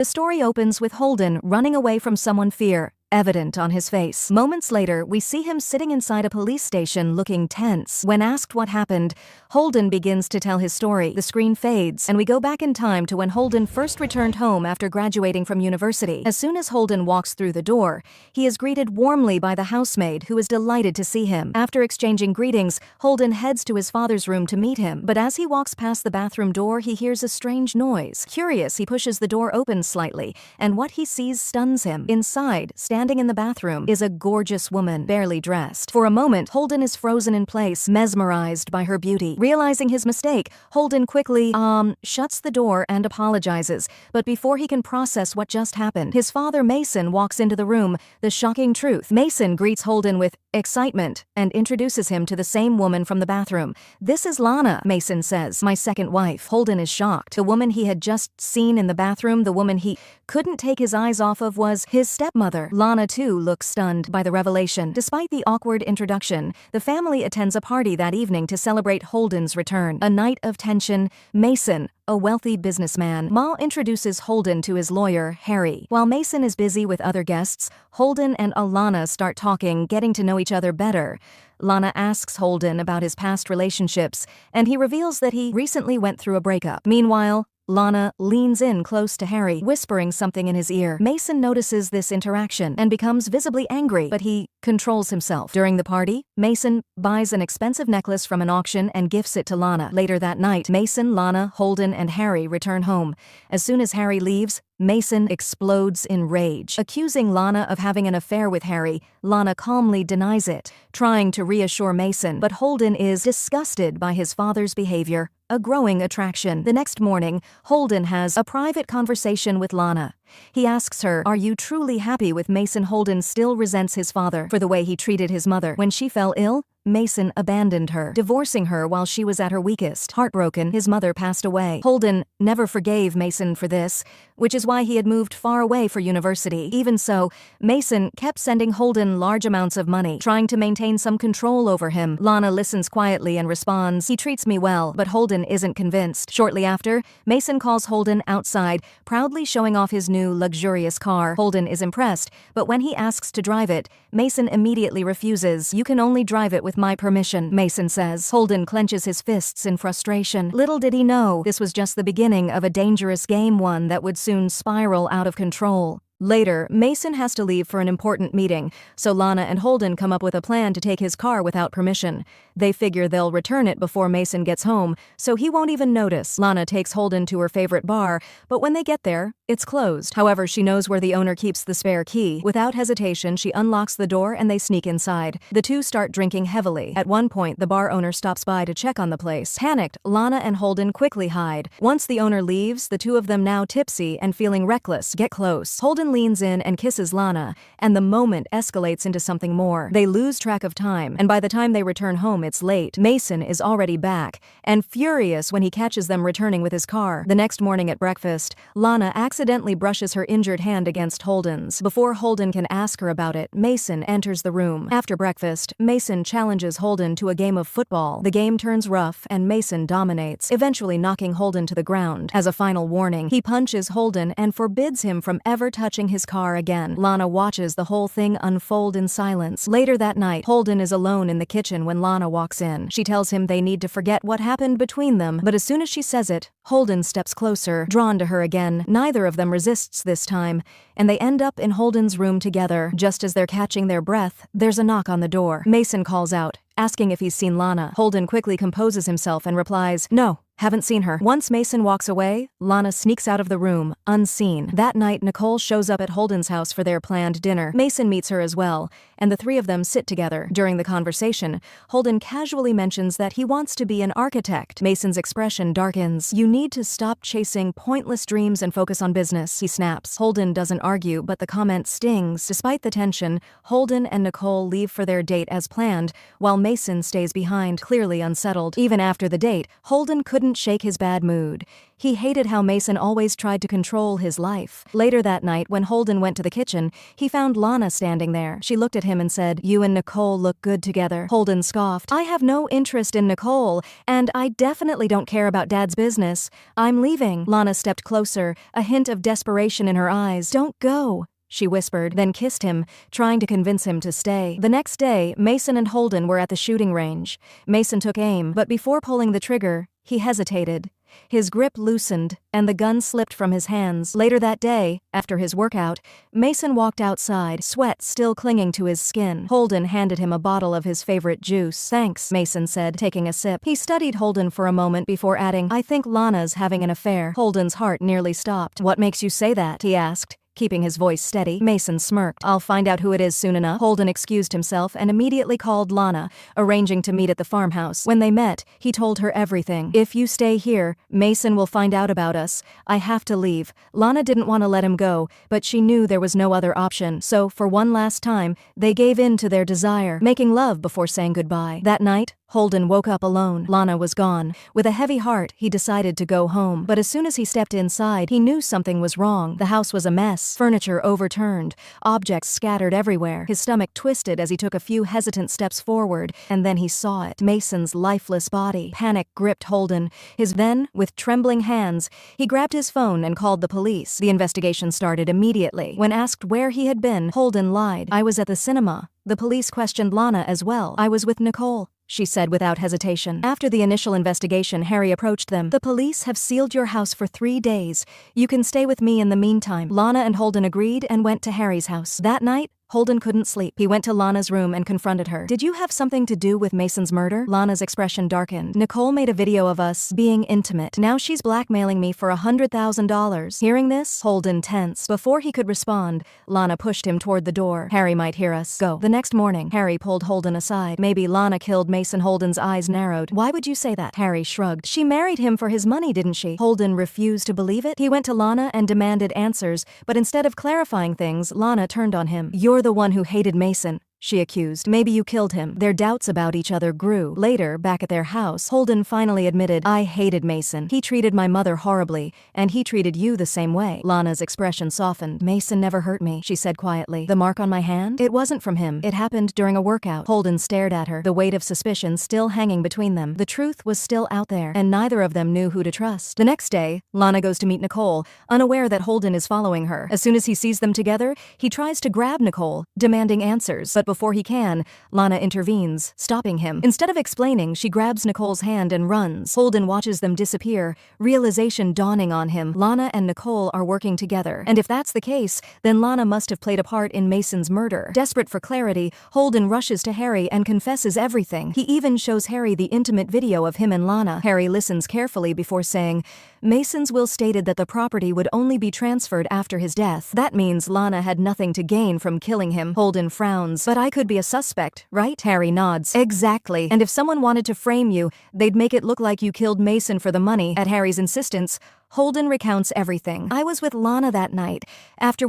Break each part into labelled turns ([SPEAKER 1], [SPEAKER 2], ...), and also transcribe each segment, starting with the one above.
[SPEAKER 1] The story opens with Holden running away from someone, fear evident on his face. Moments later, we see him sitting inside a police station looking tense. When asked what happened, Holden begins to tell his story. The screen fades, and we go back in time to when Holden first returned home after graduating from university. As soon as Holden walks through the door, he is greeted warmly by the housemaid, who is delighted to see him. After exchanging greetings, Holden heads to his father's room to meet him, but as he walks past the bathroom door, he hears a strange noise. Curious, he pushes the door open slightly, and what he sees stuns him. Inside, standing in the bathroom, is a gorgeous woman, barely dressed. For a moment, Holden is frozen in place, mesmerized by her beauty. Realizing his mistake, Holden quickly, shuts the door and apologizes. But before he can process what just happened, his father, Mason, walks into the room. The shocking truth. Mason greets Holden with excitement and introduces him to the same woman from the bathroom. "This is Lana," Mason says, "my second wife." Holden is shocked. The woman he had just seen in the bathroom, the woman he couldn't take his eyes off of, was his stepmother. Lana, too, looks stunned by the revelation. Despite the awkward introduction, the family attends a party that evening to celebrate Holden's return. A night of tension. Mason, a wealthy businessman, Ma introduces Holden to his lawyer, Harry. While Mason is busy with other guests, Holden and Alana start talking, getting to know each other better. Lana asks Holden about his past relationships, and he reveals that he recently went through a breakup. Meanwhile, Lana leans in close to Harry, whispering something in his ear. Mason notices this interaction and becomes visibly angry, but he controls himself. During the party, Mason buys an expensive necklace from an auction and gifts it to Lana. Later that night, Mason, Lana, Holden, and Harry return home. As soon as Harry leaves, Mason explodes in rage. Accusing Lana of having an affair with Harry, Lana calmly denies it, trying to reassure Mason, but Holden is disgusted by his father's behavior, a growing attraction. The next morning, Holden has a private conversation with Lana. He asks her, "Are you truly happy with Mason?" Holden still resents his father for the way he treated his mother. When she fell ill, Mason abandoned her, divorcing her while she was at her weakest. Heartbroken, his mother passed away. Holden never forgave Mason for this, which is why he had moved far away for university. Even so, Mason kept sending Holden large amounts of money, trying to maintain some control over him. Lana listens quietly and responds, "He treats me well," but Holden isn't convinced. Shortly after, Mason calls Holden outside, proudly showing off his new luxurious car. Holden is impressed, but when he asks to drive it, Mason immediately refuses. "You can only drive it with my permission," Mason says. Holden clenches his fists in frustration. Little did he know, this was just the beginning of a dangerous game, one that would soon spiral out of control. Later, Mason has to leave for an important meeting, so Lana and Holden come up with a plan to take his car without permission. They figure they'll return it before Mason gets home, so he won't even notice. Lana takes Holden to her favorite bar, but when they get there, it's closed. However, she knows where the owner keeps the spare key. Without hesitation, she unlocks the door and they sneak inside. The two start drinking heavily. At one point, the bar owner stops by to check on the place. Panicked, Lana and Holden quickly hide. Once the owner leaves, the two of them, now tipsy and feeling reckless, get close. Holden leans in and kisses Lana, and the moment escalates into something more. They lose track of time, and by the time they return home, it's late. Mason is already back, and furious when he catches them returning with his car. The next morning at breakfast, Lana accidentally brushes her injured hand against Holden's. Before Holden can ask her about it, Mason enters the room. After breakfast, Mason challenges Holden to a game of football. The game turns rough, and Mason dominates, eventually knocking Holden to the ground. As a final warning, he punches Holden and forbids him from ever touching his car again. Lana watches the whole thing unfold in silence. Later that night, Holden is alone in the kitchen when Lana walks in. She tells him they need to forget what happened between them, but as soon as she says it, Holden steps closer, drawn to her again. Neither of them resists this time, and they end up in Holden's room together. Just as they're catching their breath, there's a knock on the door. Mason calls out, asking if he's seen Lana. Holden quickly composes himself and replies, "No, haven't seen her." Once Mason walks away, Lana sneaks out of the room, unseen. That night, Nicole shows up at Holden's house for their planned dinner. Mason meets her as well, and the three of them sit together. During the conversation, Holden casually mentions that he wants to be an architect. Mason's expression darkens. "You need to stop chasing pointless dreams and focus on business," he snaps. Holden doesn't argue, but the comment stings. Despite the tension, Holden and Nicole leave for their date as planned, while Mason stays behind, clearly unsettled. Even after the date, Holden couldn't couldn't shake his bad mood. He hated how Mason always tried to control his life. Later that night, when Holden went to the kitchen, he found Lana standing there. She looked at him and said, "You and Nicole look good together." Holden scoffed. "I have no interest in Nicole, and I definitely don't care about Dad's business. I'm leaving." Lana stepped closer, a hint of desperation in her eyes. "Don't go," she whispered, then kissed him, trying to convince him to stay. The next day, Mason and Holden were at the shooting range. Mason took aim, but before pulling the trigger, he hesitated. His grip loosened, and the gun slipped from his hands. Later that day, after his workout, Mason walked outside, sweat still clinging to his skin. Holden handed him a bottle of his favorite juice. "Thanks," Mason said, taking a sip. He studied Holden for a moment before adding, "I think Lana's having an affair." Holden's heart nearly stopped. "What makes you say that?" he asked, keeping his voice steady. Mason smirked. "I'll find out who it is soon enough." Holden excused himself and immediately called Lana, arranging to meet at the farmhouse. When they met, he told her everything. "If you stay here, Mason will find out about us. I have to leave." Lana didn't want to let him go, but she knew there was no other option. So, for one last time, they gave in to their desire, making love before saying goodbye. That night, Holden woke up alone. Lana was gone. With a heavy heart, he decided to go home. But as soon as he stepped inside, he knew something was wrong. The house was a mess. Furniture overturned. Objects scattered everywhere. His stomach twisted as he took a few hesitant steps forward, and then he saw it. Mason's lifeless body. Panic gripped Holden. Then, with trembling hands, he grabbed his phone and called the police. The investigation started immediately. When asked where he had been, Holden lied. "I was at the cinema." The police questioned Lana as well. "I was with Nicole," she said without hesitation. After the initial investigation, Harry approached them. "The police have sealed your house for 3 days. You can stay with me in the meantime." Lana and Holden agreed and went to Harry's house. That night, Holden couldn't sleep. He went to Lana's room and confronted her. "Did you have something to do with Mason's murder?" Lana's expression darkened. "Nicole made a video of us being intimate. Now she's blackmailing me for $100,000. Hearing this, Holden tensed. Before he could respond, Lana pushed him toward the door. "Harry might hear us. Go." The next morning, Harry pulled Holden aside. "Maybe Lana killed Mason." Holden's eyes narrowed. "Why would you say that?" Harry shrugged. "She married him for his money, didn't she?" Holden refused to believe it. He went to Lana and demanded answers, but instead of clarifying things, Lana turned on him. "You're the one who hated Mason," she accused. "Maybe you killed him." Their doubts about each other grew. Later, back at their house, Holden finally admitted, "I hated Mason. He treated my mother horribly, and he treated you the same way." Lana's expression softened. "Mason never hurt me," she said quietly. "The mark on my hand? It wasn't from him. It happened during a workout." Holden stared at her, the weight of suspicion still hanging between them. The truth was still out there, and neither of them knew who to trust. The next day, Lana goes to meet Nicole, unaware that Holden is following her. As soon as he sees them together, he tries to grab Nicole, demanding answers. But before he can, Lana intervenes, stopping him. Instead of explaining, she grabs Nicole's hand and runs. Holden watches them disappear, realization dawning on him. Lana and Nicole are working together. And if that's the case, then Lana must have played a part in Mason's murder. Desperate for clarity, Holden rushes to Harry and confesses everything. He even shows Harry the intimate video of him and Lana. Harry listens carefully before saying, "Mason's will stated that the property would only be transferred after his death. That means Lana had nothing to gain from killing him." Holden frowns. "But I could be a suspect, right?" Harry nods. "Exactly. And if someone wanted to frame you, they'd make it look like you killed Mason for the money." At Harry's insistence, Holden recounts everything. "I was with Lana that night. After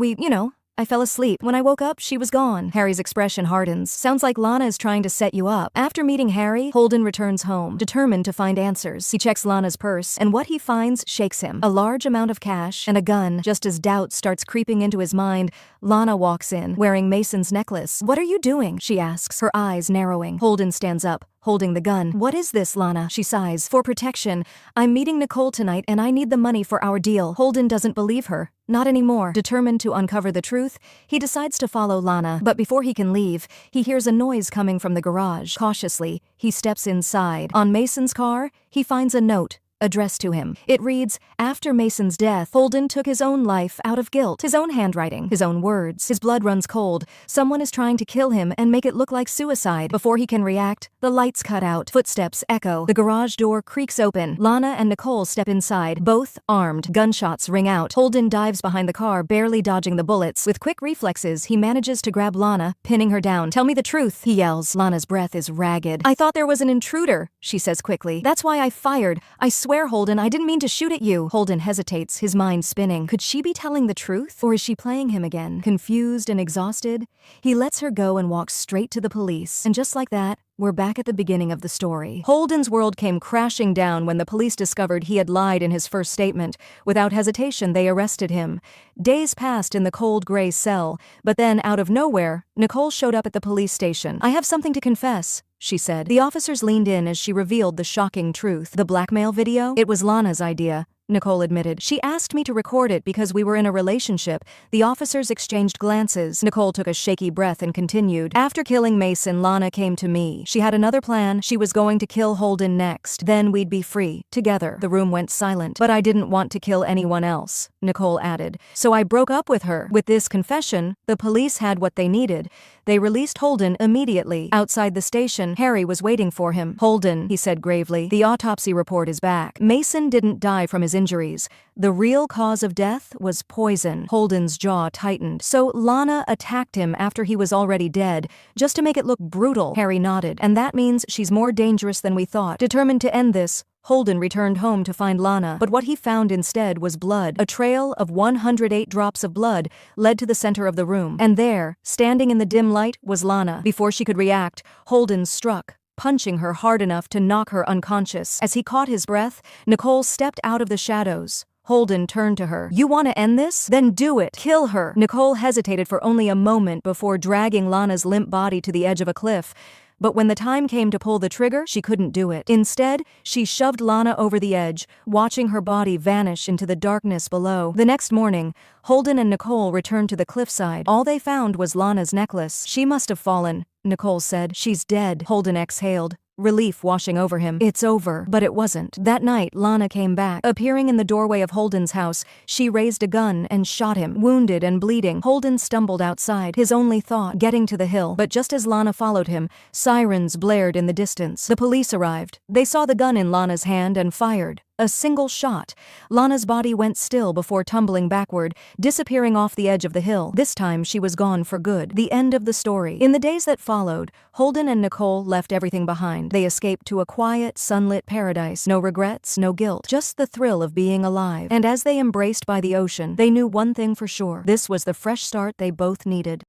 [SPEAKER 1] I fell asleep. When I woke up, she was gone." Harry's expression hardens. "Sounds like Lana is trying to set you up." After meeting Harry, Holden returns home, determined to find answers. He checks Lana's purse, and what he finds shakes him. A large amount of cash and a gun. Just as doubt starts creeping into his mind, Lana walks in, wearing Mason's necklace. "What are you doing?" she asks, her eyes narrowing. Holden stands up, holding the gun. "What is this, Lana?" she sighs. "For protection. I'm meeting Nicole tonight and I need the money for our deal." Holden doesn't believe her. Not anymore. Determined to uncover the truth, he decides to follow Lana, but before he can leave, he hears a noise coming from the garage. Cautiously, he steps inside. On Mason's car, he finds a note addressed to him. It reads, "After Mason's death, Holden took his own life out of guilt." His own handwriting, his own words. His blood runs cold. Someone is trying to kill him and make it look like suicide. Before he can react, the lights cut out. Footsteps echo. The garage door creaks open. Lana and Nicole step inside, both armed. Gunshots ring out. Holden dives behind the car, barely dodging the bullets. With quick reflexes, he manages to grab Lana, pinning her down. "Tell me the truth," he yells. Lana's breath is ragged. "I thought there was an intruder," she says quickly. "That's why I fired. I swear, Holden, I didn't mean to shoot at you." Holden hesitates, his mind spinning. Could she be telling the truth? Or is she playing him again? Confused and exhausted, he lets her go and walks straight to the police. And just like that, We're back at the beginning of the story. Holden's world came crashing down when the police discovered he had lied in his first statement. Without hesitation, they arrested him. Days passed in the cold gray cell, but then, out of nowhere, Nicole showed up at the police station. "I have something to confess," she said. The officers leaned in as she revealed the shocking truth. "The blackmail video? It was Lana's idea," Nicole admitted. "She asked me to record it because we were in a relationship." The officers exchanged glances. Nicole took a shaky breath and continued. "After killing Mason, Lana came to me. She had another plan. She was going to kill Holden next. Then we'd be free, together." The room went silent. "But I didn't want to kill anyone else," Nicole added. "So I broke up with her." With this confession, the police had what they needed. They released Holden immediately. Outside the station, Harry was waiting for him. "Holden," he said gravely, "the autopsy report is back. Mason didn't die from his injuries. The real cause of death was poison." Holden's jaw tightened. "So Lana attacked him after he was already dead, just to make it look brutal." Harry nodded. "And that means she's more dangerous than we thought." Determined to end this, Holden returned home to find Lana, but what he found instead was blood. A trail of 108 drops of blood led to the center of the room. And there, standing in the dim light, was Lana. Before she could react, Holden struck, punching her hard enough to knock her unconscious. As he caught his breath, Nicole stepped out of the shadows. Holden turned to her. "You want to end this? Then do it. Kill her." Nicole hesitated for only a moment before dragging Lana's limp body to the edge of a cliff. But when the time came to pull the trigger, she couldn't do it. Instead, she shoved Lana over the edge, watching her body vanish into the darkness below. The next morning, Holden and Nicole returned to the cliffside. All they found was Lana's necklace. "She must have fallen," Nicole said. "She's dead." Holden exhaled, relief washing over him. "It's over." But it wasn't. That night, Lana came back. Appearing in the doorway of Holden's house, she raised a gun and shot him. Wounded and bleeding, Holden stumbled outside, his only thought getting to the hill. But just as Lana followed him, sirens blared in the distance. The police arrived. They saw the gun in Lana's hand and fired. A single shot. Lana's body went still before tumbling backward, disappearing off the edge of the hill. This time she was gone for good. The end of the story. In the days that followed, Holden and Nicole left everything behind. They escaped to a quiet, sunlit paradise. No regrets, no guilt, just the thrill of being alive. And as they embraced by the ocean, they knew one thing for sure. This was the fresh start they both needed.